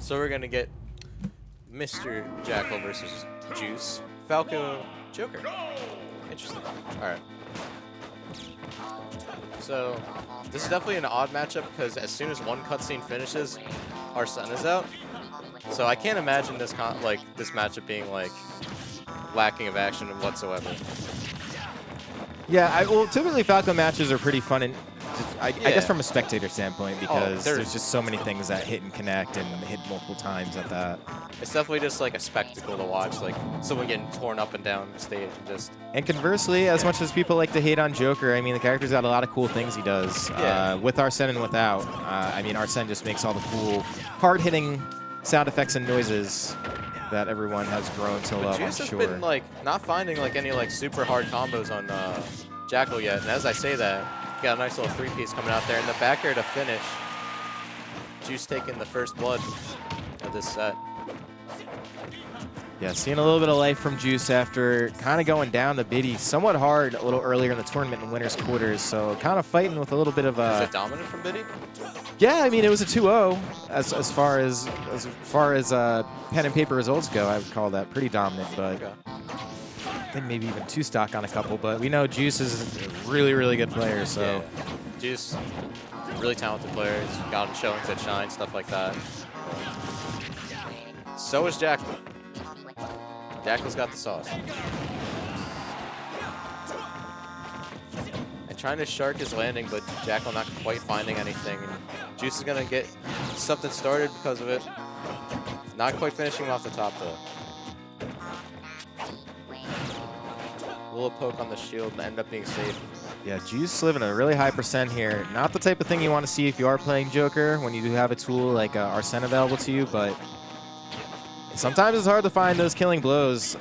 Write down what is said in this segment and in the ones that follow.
So we're gonna get Mr. Jakal versus Juice. Falco Joker. Interesting. Alright. So this is definitely an odd matchup because as soon as one cutscene finishes, our sun is out. So I can't imagine this this matchup being like lacking of action whatsoever. Yeah, well, typically Falco matches are pretty fun, and I guess from a spectator standpoint, because there's just so many things that hit and connect and hit multiple times at that. It's definitely just like a spectacle to watch, like someone getting torn up and down the stage. And conversely, as much as people like to hate on Joker, I mean, the character's got a lot of cool things he does. With Arsene and without. I mean, Arsene just makes all the cool, hard-hitting sound effects and noises that everyone has grown to love, I'm sure. Juice has been like not finding like any like super hard combos on Jakal yet, and as I say that, got a nice little three-piece coming out there in the back air to finish. Juice taking the first blood of this set. Yeah, seeing a little bit of life from Juice after kind of going down to Biddy somewhat hard a little earlier in the tournament in winners quarters, so kind of fighting with a little bit of Was it dominant from Biddy? Yeah, I mean, it was a 2-0 as far as pen and paper results go. I would call that pretty dominant, but I think maybe even 2-stock on a couple. But we know Juice is a really, really good player. So yeah. Juice, really talented player. He's gotten showings that shine, stuff like that. So is Jakal. Jakal's got the sauce. Trying to shark his landing, but Jakal not quite finding anything. And Juice is going to get something started because of it. Not quite finishing him off the top, though. A little poke on the shield and end up being safe. Yeah, Juice living a really high percent here. Not the type of thing you want to see if you are playing Joker when you do have a tool like Arsene available to you, but sometimes it's hard to find those killing blows.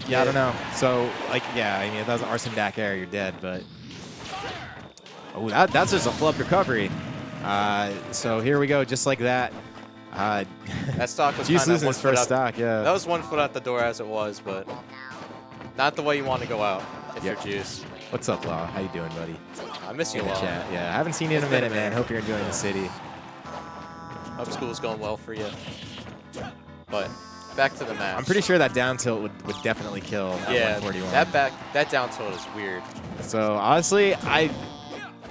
Yeah, I don't know. So, like, yeah, I mean, if that was an Arsene back air, you're dead, but... Oh, that's just a flub recovery. So here we go, just like that. That stock was Juice kind of losing his first stock, yeah. That was 1 foot out the door as it was, but not the way you want to go out if you're Juice. What's up, Law? How you doing, buddy? I miss you, Law. Chat. Yeah, I haven't seen you in a minute, man. Hope you're enjoying the city. Hope school's going well for you. But... back to the match. I'm pretty sure that down tilt would definitely kill at 141. That down tilt is weird. So honestly, I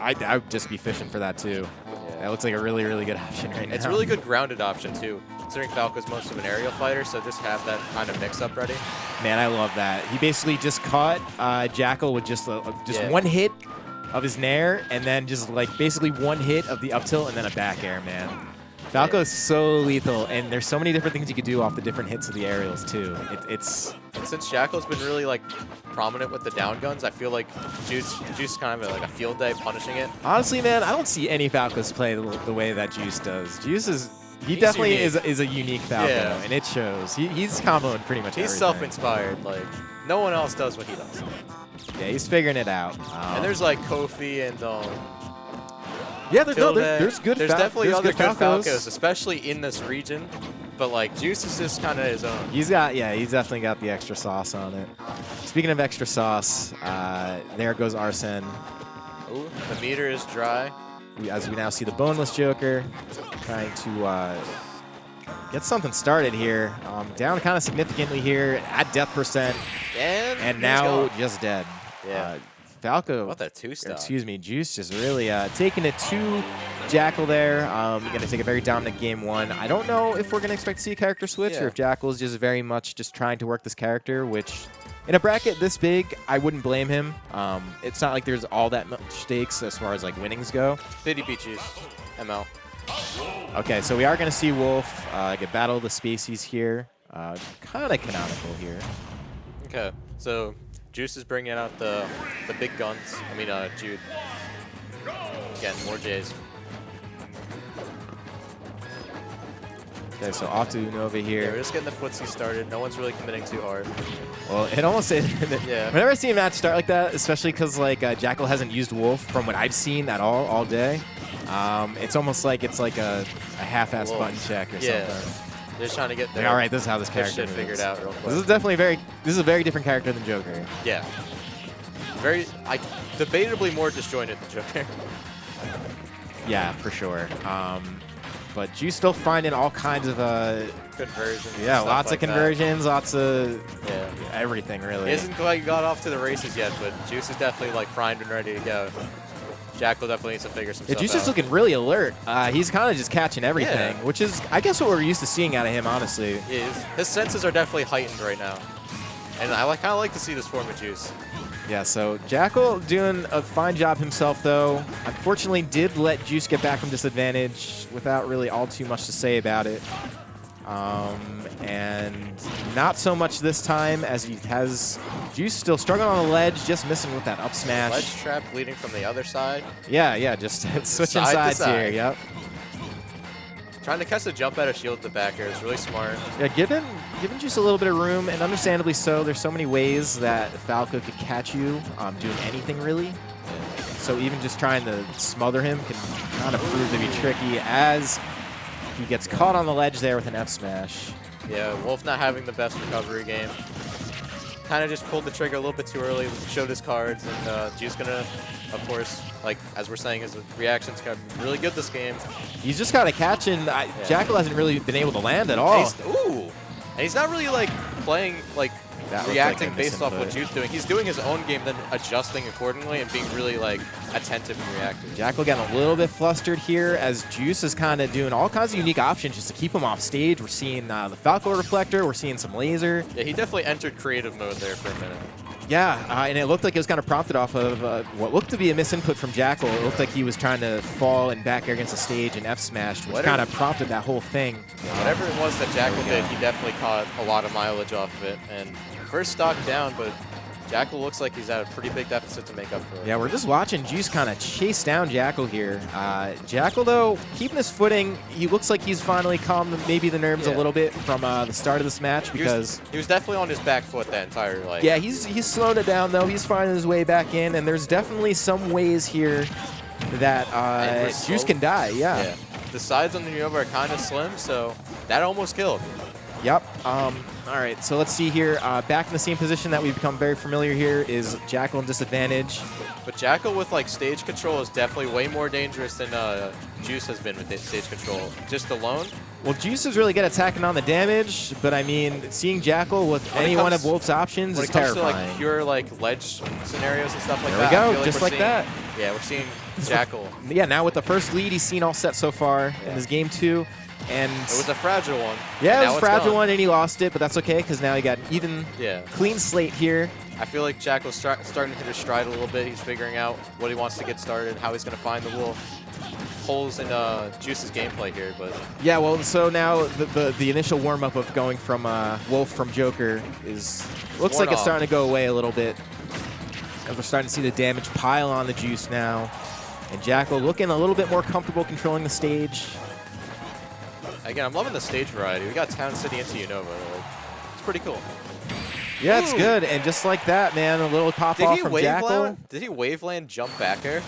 would just be fishing for that too. Yeah. That looks like a really, really good option right now. It's a really good grounded option too, considering Falco's most of an aerial fighter, so just have that kind of mix-up ready. Man, I love that. He basically just caught Jakal with just one hit of his nair, and then just like basically one hit of the up tilt and then a back air, man. Falco is so lethal, and there's so many different things you could do off the different hits of the aerials too. And since Jakal's been really like prominent with the down guns, I feel like Juice is kind of like a field day punishing it. Honestly, man, I don't see any Falcos play the way that Juice does. He definitely is a unique Falco, and it shows. He's comboing pretty much. He's self-inspired. Like no one else does what he does. Yeah, he's figuring it out. And there's like Kofi and. Yeah, there's definitely other good Falcos, especially in this region. But like Juice is just kind of his own. He's definitely got the extra sauce on it. Speaking of extra sauce, there goes Arsene. Ooh, the meter is dry. As we now see the boneless Joker trying to get something started here. Down kind of significantly here at death percent, and now just dead. Yeah. Falco, what that 2-stock? Excuse me, Juice just really taking it to Jakal there. Going to take a very dominant game 1. I don't know if we're going to expect to see a character switch or if Jakal's just very much just trying to work this character, which in a bracket this big, I wouldn't blame him. It's not like there's all that much stakes as far as like winnings go. Biddy beat Juice, ML. Okay, so we are going to see Wolf get battle of the Spaceys here. Kind of canonical here. Okay, so Juice is bringing out the big guns. I mean, Jude. Again, more J's. Okay, so off to Nova here. Yeah, we're just getting the footsie started. No one's really committing too hard. Well, it almost whenever I see a match start like that, especially because like Jakal hasn't used Wolf from what I've seen at all day, it's almost like it's like a half-ass button check or something. They're just trying to get their all right, this is how this character moves. Figured out real quick. This is definitely this is a very different character than Joker. Yeah. Debatably more disjointed than Joker. Yeah, for sure. But Juice still finding all kinds of conversions. yeah, and lots stuff of like conversions, lots of that. everything really. He isn't quite got off to the races yet, but Juice is definitely like primed and ready to go. Jakal definitely needs to figure some stuff out. Juice is looking really alert. He's kind of just catching everything, which is, I guess, what we're used to seeing out of him, honestly. His senses are definitely heightened right now. And I kind of like to see this form of Juice. Yeah, so Jakal doing a fine job himself, though. Unfortunately, did let Juice get back from disadvantage without really all too much to say about it. And not so much this time, as he has Juice still struggling on the ledge, just missing with that up smash. Ledge trap leading from the other side. Yeah, just switching sides here, yep. Trying to catch the jump out of shield at the backer is really smart. Yeah, giving Juice a little bit of room, and understandably so. There's so many ways that Falco could catch you doing anything, really. So even just trying to smother him can kind of prove to be tricky, as he gets caught on the ledge there with an F smash. Yeah, Wolf not having the best recovery game. Kind of just pulled the trigger a little bit too early, showed his cards, and Juice gonna, of course, like as we're saying, his reactions got really good this game. He's just kind of catching. Jakal hasn't really been able to land at all. And he's not really like playing like reacting based off what Juice doing. He's doing his own game, then adjusting accordingly and being really like attentive and reactive. Jakal getting a little bit flustered here, as Juice is kind of doing all kinds of unique options just to keep him off stage. We're seeing the Falco reflector, we're seeing some laser. Yeah, he definitely entered creative mode there for a minute. Yeah, and it looked like it was kind of prompted off of what looked to be a misinput from Jakal. It looked like he was trying to fall and back air against the stage and F smashed, which kind of prompted that whole thing. Whatever it was that Jakal did, he definitely caught a lot of mileage off of it. And first stock down, but Jakal looks like he's at a pretty big deficit to make up for it. Yeah, we're just watching Juice kind of chase down Jakal here. Jakal, though, keeping his footing. He looks like he's finally calmed maybe the nerves a little bit from the start of this match, because he was definitely on his back foot that entire like. Yeah, he's slowing it down though. He's finding his way back in, and there's definitely some ways here that Juice can die. Yeah. The sides on the Nova are kind of slim, so that almost killed. Yep. All right, so let's see here. Back in the same position that we've become very familiar here is Jakal in disadvantage. But Jakal with like stage control is definitely way more dangerous than Juice has been with stage control. Just alone. Well, Juice is really good at tacking on the damage, but I mean, seeing Jakal with any one of Wolf's options is terrifying. When it comes to like pure like ledge scenarios and stuff like that. There we go, just like that. Yeah, we're seeing Jakal. Yeah, now with the first lead he's seen all set so far in this game 2. And it was a fragile one. Yeah, it was a fragile one, and he lost it, but that's okay, because now he got an even, clean slate here. I feel like Jakal's starting to hit his stride a little bit. He's figuring out what he wants to get started, how he's going to find the little holes in Juice's gameplay here. But yeah, well, so now the initial warm-up of going from Wolf from Joker looks like it's starting to go away a little bit. And we're starting to see the damage pile on the Juice now. And Jakal looking a little bit more comfortable controlling the stage. Again, I'm loving the stage variety. We got Town City into Unova. It's pretty cool. Yeah, it's good. And just like that, man, a little pop-off from Jakal. Did he waveland jump back air?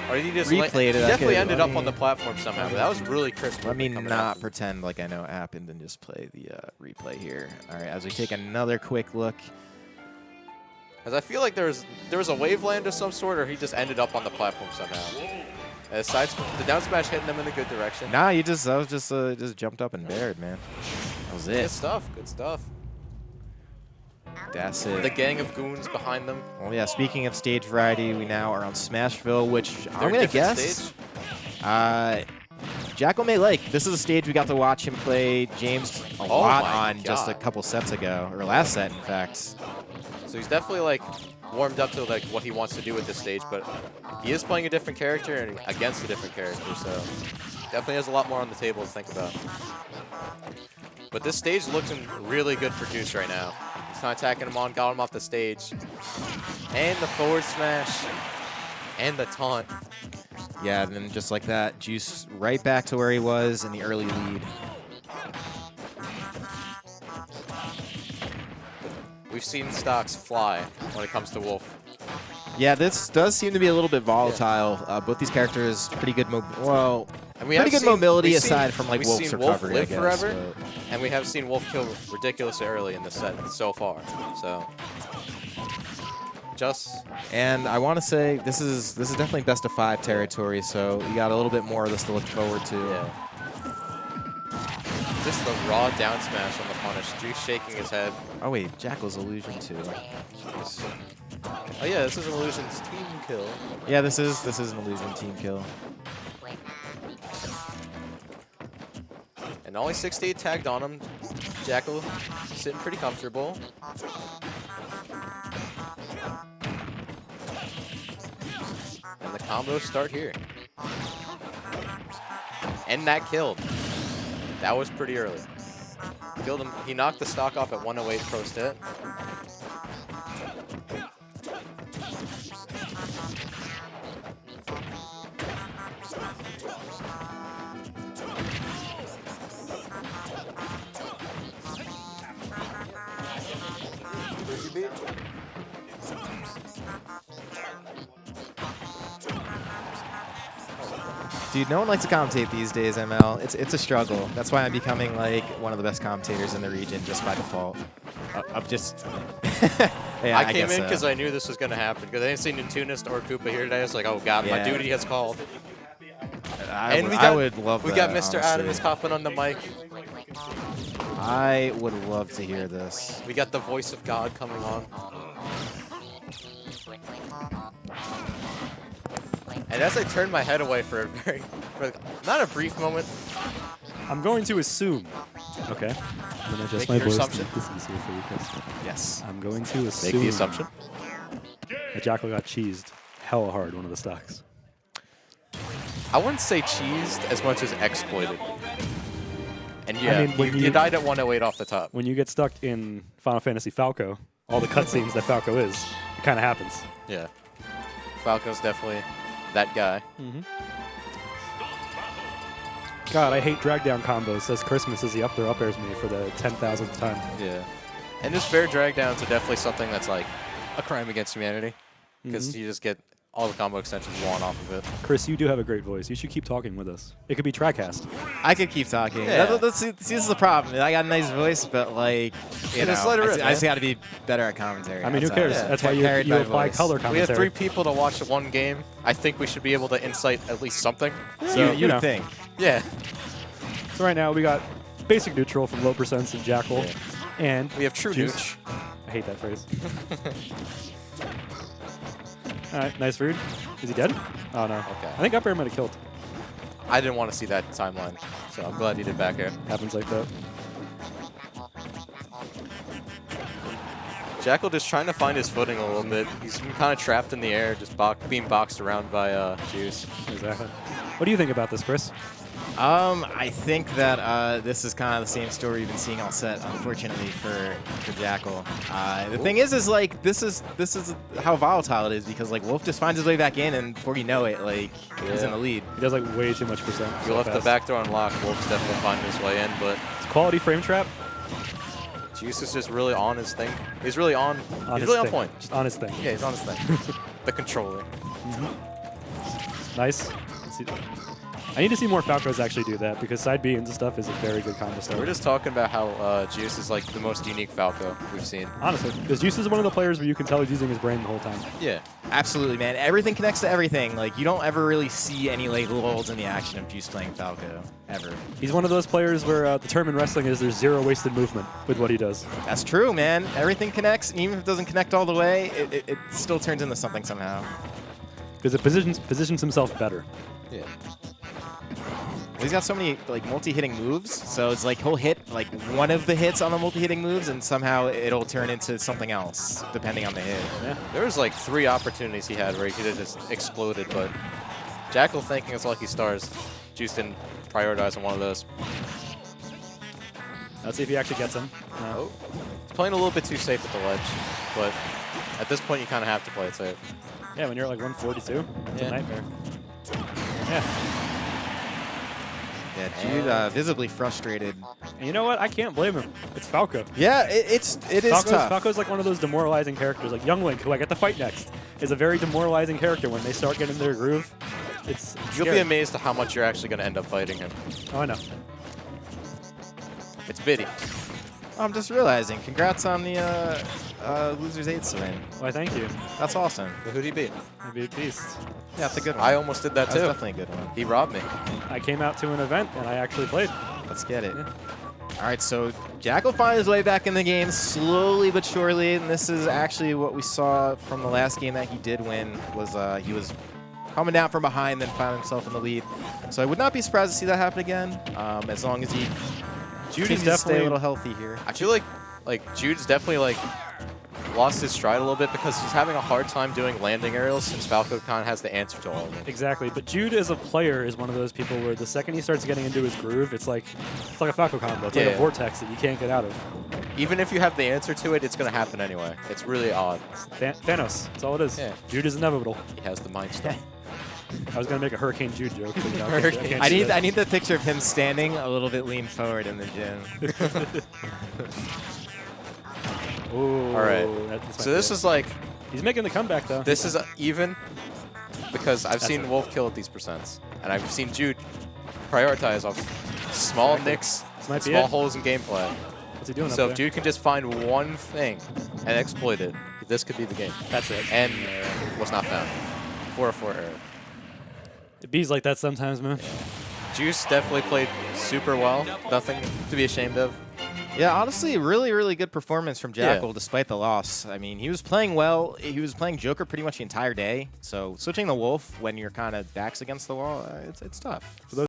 Or did he just replayed it? He definitely ended up on the platform somehow, but that was really crisp. Let me not pretend like I know what happened and just play the replay here. All right, as we take another quick look. As I feel like there was a waveland of some sort, or he just ended up on the platform somehow. The down smash hitting them in the good direction. Nah, that was just jumped up and bared, man. That was it. Good stuff. Good stuff. That's it. The gang of goons behind them. Well, yeah. Speaking of stage variety, we now are on Smashville, which I'm gonna guess. Jakal may like. This is a stage we got to watch him play James a lot on just a couple sets ago, or last set, in fact. So he's definitely like warmed up to like what he wants to do with this stage, but he is playing a different character and against a different character, so definitely has a lot more on the table to think about. But this stage looking really good for Juice right now. He's not attacking him on, got him off the stage. And the forward smash. And the taunt. Yeah, and then just like that, Juice right back to where he was in the early lead. We've seen stocks fly when it comes to Wolf. Yeah, this does seem to be a little bit volatile. Both these characters, pretty good mobility aside from like Wolf's recovery, Wolf live forever, but and we have seen Wolf kill ridiculously early in the set so far. So just. And I want to say this is definitely best of 5 territory, so you got a little bit more of this to look forward to. Yeah. Just the raw down smash on the punish. Juice shaking his head. Oh wait, Jakal's illusion too. Jeez. Oh yeah, this is Illusion's team kill. Yeah, this is an illusion team kill. And only 68 tagged on him. Jakal sitting pretty comfortable. And the combos start here. And that killed. That was pretty early. Killed him. He knocked the stock off at 108 pro stat. Dude, no one likes to commentate these days, ML. It's a struggle. That's why I'm becoming like one of the best commentators in the region just by default. Of just. Yeah, I came in because I knew this was going to happen. Because I didn't see Nintunist or Koopa here today. I was like, oh god, my duty has called. I would love that. We got Mr. Honestly. Adams hopping on the mic. I would love to hear this. We got the voice of God coming on. And as I turned my head away for not a brief moment. I'm going to assume. Okay. I'm going to adjust my your voice. assumption. This is easier for you, Chris. Yes. I'm going to assume. Make the assumption. That Jakal got cheesed hella hard one of the stocks. I wouldn't say cheesed as much as exploited. And yeah, I mean, you died at 108 off the top. When you get stuck in Final Fantasy Falco, all the cutscenes that Falco is, it kind of happens. Yeah. Falco's definitely that guy. God, I hate drag down combos. Says Christmas as he up there up airs me for the 10,000th time. Yeah. And just fair drag downs are definitely something that's like a crime against humanity. Because you just get all the combo extensions worn off of it. Chris, you do have a great voice. You should keep talking with us. It could be Trackcast. I could keep talking. Yeah. See, this is the problem. I got a nice voice, but like, you know, just let it rip, I just got to be better at commentary. I mean, who That's cares? all. That's why Carried you by apply voice. color We commentary. have 3 people to watch one game. I think we should be able to insight at least something. So you you know. would think. Yeah. So right now we got basic neutral from low percents and Jakal, Yeah. and We have true Juice. nooch. I hate that phrase. All right, nice read. Is he dead? Oh no. Okay. I think up air might have killed. I didn't want to see that timeline, so I'm glad he did back air. Happens like that. Jakal just trying to find his footing a little bit. He's been kind of trapped in the air, just being boxed around by Juice. Exactly. What do you think about this, Chris? I think that this is kind of the same story we've been seeing all set, unfortunately for Jakal. The thing is like this is how volatile it is because like Wolf just finds his way back in, and before you know it, like he's in the lead. He does like way too much percent. You left the back door unlocked. Wolf's definitely finding his way in, but It's quality frame trap. Juice is just really on his thing. He's really on. He's his really on thing. point. Just on his thing. Yeah, he's on his thing. The controller. Nice. Let's see. I need to see more Falcos actually do that because side B and stuff is a very good combo start. We're just talking about how Juice is like the most unique Falco we've seen. Honestly, because Juice is one of the players where you can tell he's using his brain the whole time. Yeah. Absolutely, man. Everything connects to everything. Like you don't ever really see any like lulls in the action of Juice playing Falco ever. He's one of those players where the term in wrestling is there's zero wasted movement with what he does. That's true, man. Everything connects, and even if it doesn't connect all the way, it still turns into something somehow. Because it positions himself better. Yeah. He's got so many like multi-hitting moves, so it's like he'll hit like one of the hits on the multi-hitting moves, and somehow it'll turn into something else depending on the hit. Yeah. There was like 3 opportunities he had where he could have just exploded, but Jakal thinking it's lucky stars. Juice didn't prioritize on one of those. Let's see if he actually gets him. Oh. He's playing a little bit too safe at the ledge, but at this point you kind of have to play it safe. Yeah, when you're at like 142, it's Yeah. a nightmare. Yeah. Yeah, dude, visibly frustrated. And you know what? I can't blame him. It's Falco. Yeah, it is tough. Falco's like one of those demoralizing characters, like Young Link, who I get to fight next, is a very demoralizing character when they start getting their groove. It's You'll scary. be amazed at how much you're actually going to end up fighting him. Oh, I know. It's Biddy. I'm just realizing. Congrats on the Loser's 8 win. Why, thank you. That's awesome. Who'd he beat? I beat Beast. Yeah, that's a good one. I almost did that That's too. definitely a good one. He robbed me. I came out to an event and I actually played. Let's get it. Yeah. All right, so Jakal finds his way back in the game slowly but surely, and this is actually what we saw from the last game that he did win. Was he was coming down from behind, then found himself in the lead. So I would not be surprised to see that happen again, as long as he continues to stay a little healthy here. I feel like Jude's definitely like lost his stride a little bit because he's having a hard time doing landing aerials since Falco kind of has the answer to all of them. Exactly, but Jude as a player is one of those people where the second he starts getting into his groove, it's like a Falco combo. It's like a vortex that you can't get out of. Even if you have the answer to it, it's going to happen anyway. It's really odd. Thanos, that's all it is. Yeah. Jude is inevitable. He has the Mind Stone. I was gonna make a Hurricane Jude joke, but you know, Hurricane. I need the picture of him standing a little bit leaned forward in the gym. Ooh, All right. So this is like, he's making the comeback though. this is even because I've seen Wolf kill at these percents, and I've seen Jude prioritize off small nicks, This might be small it. holes in gameplay. What's he doing So up if there? Jude can just find one thing and exploit it, this could be the game. That's it. And was not found. 4-4 error. It bees like that sometimes, man. Juice definitely played super well. Nothing to be ashamed of. Yeah, honestly, really, really good performance from Jakal Yeah. despite the loss. I mean, he was playing well. He was playing Joker pretty much the entire day. So switching the Wolf when you're kind of backs against the wall, it's tough. For those